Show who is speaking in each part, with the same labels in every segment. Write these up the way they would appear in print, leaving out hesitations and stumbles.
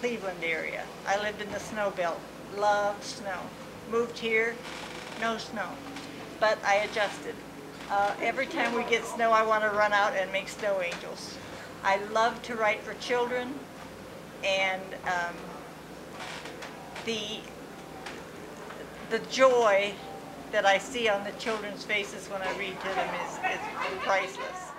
Speaker 1: Cleveland area. I lived in the snow belt, loved snow. Moved here, no snow, but I adjusted. Every time we get snow, I want to run out and make snow angels. I love to write for children, and the joy that I see on the children's faces when I read to them is priceless.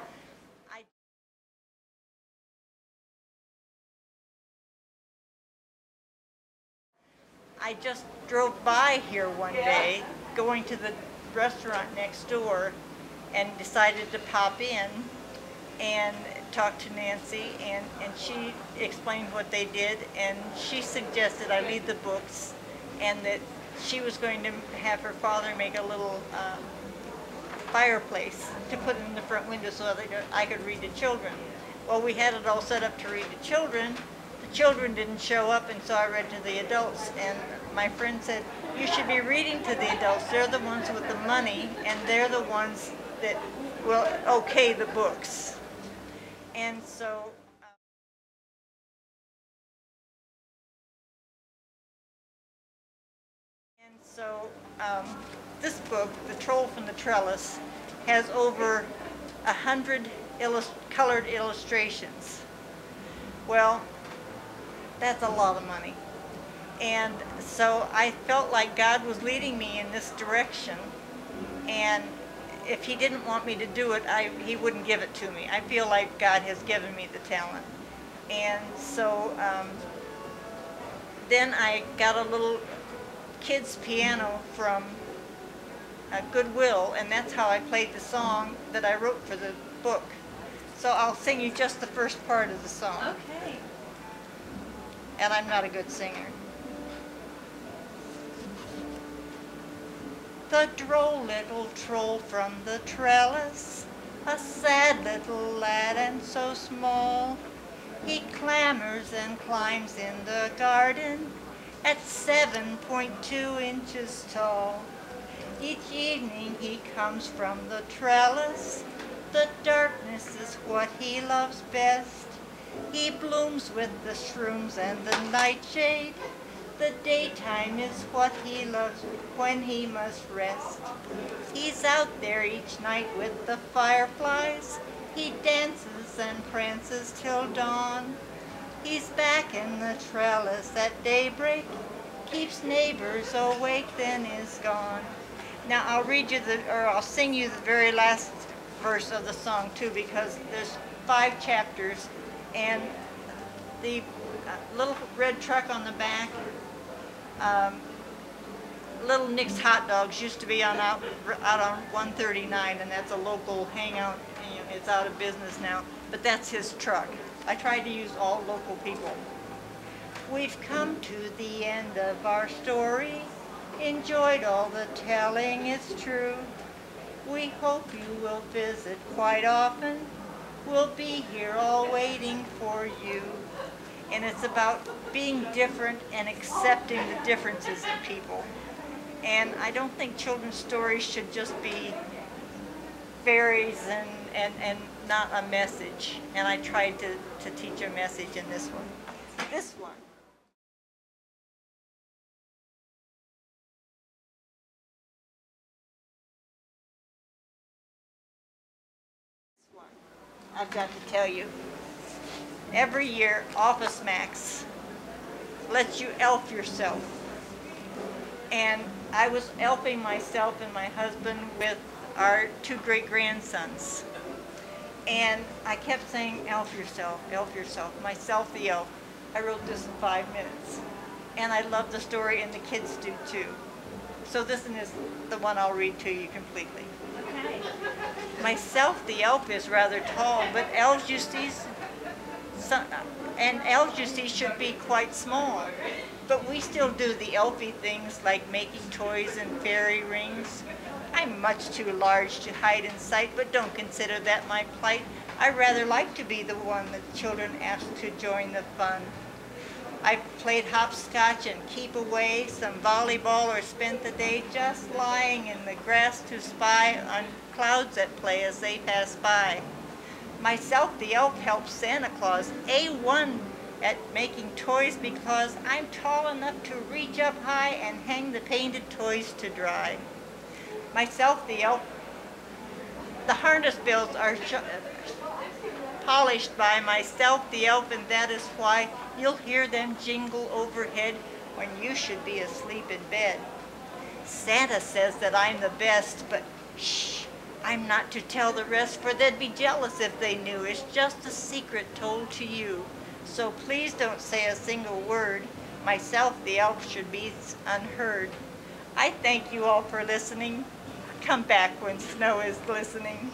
Speaker 1: I just drove by here one day, going to the restaurant next door, and decided to pop in and talk to Nancy, and she explained what they did, and she suggested I read the books, and that she was going to have her father make a little fireplace to put in the front window so that I could read to children. Well, we had it all set up to read to children. The children didn't show up, and so I read to the adults, and my friend said, you should be reading to the adults. They're the ones with the money, and they're the ones that will okay the books. And so this book, The Troll from the Trellis, has over 100 colored illustrations. Well, that's a lot of money. And so I felt like God was leading me in this direction, and if he didn't want me to do it, he wouldn't give it to me. I feel like God has given me the talent. And so then I got a little kids piano from Goodwill, and that's how I played the song that I wrote for the book. So I'll sing you just the first part of the song.
Speaker 2: Okay.
Speaker 1: And I'm not a good singer. The droll little troll from the trellis, a sad little lad and so small. He clambers and climbs in the garden at 7.2 inches tall. Each evening he comes from the trellis. The darkness is what he loves best. He blooms with the shrooms and the nightshade. The daytime is what he loves when he must rest. He's out there each night with the fireflies. He dances and prances till dawn. He's back in the trellis at daybreak, keeps neighbors awake, then is gone. Now I'll read you I'll sing you the very last verse of the song too, because there's 5 chapters, and the little red truck on the back, Little Nick's Hot Dogs used to be out on 139, and that's a local hangout. It's out of business now, but that's his truck. I tried to use all local people. We've come to the end of our story. Enjoyed all the telling, it's true. We hope you will visit quite often. We'll be here all waiting for you. And it's about being different and accepting the differences in people. And I don't think children's stories should just be fairies and not a message. And I tried to teach a message in this one. This one. I've got to tell you, every year Office Max lets you elf yourself. And I was elfing myself and my husband with our 2 great-grandsons. And I kept saying, elf yourself, myself the elf. I wrote this in 5 minutes. And I love the story, and the kids do too. So this one is the one I'll read to you completely.
Speaker 2: Okay.
Speaker 1: Myself the elf is rather tall, but elves you see, should be quite small. But we still do the elfy things like making toys and fairy rings. I'm much too large to hide in sight, but don't consider that my plight. I rather like to be the one that children ask to join the fun. I've played hopscotch and keep away, some volleyball, or spent the day just lying in the grass to spy on clouds that play as they pass by. Myself the elf helps Santa Claus, A1 at making toys because I'm tall enough to reach up high and hang the painted toys to dry. Myself, the elf, the harness bells are polished by myself, the elf, and that is why you'll hear them jingle overhead when you should be asleep in bed. Santa says that I'm the best, but shh, I'm not to tell the rest, for they'd be jealous if they knew. It's just a secret told to you. So please don't say a single word. Myself, the elf, should be unheard. I thank you all for listening. Come back when snow is glistening.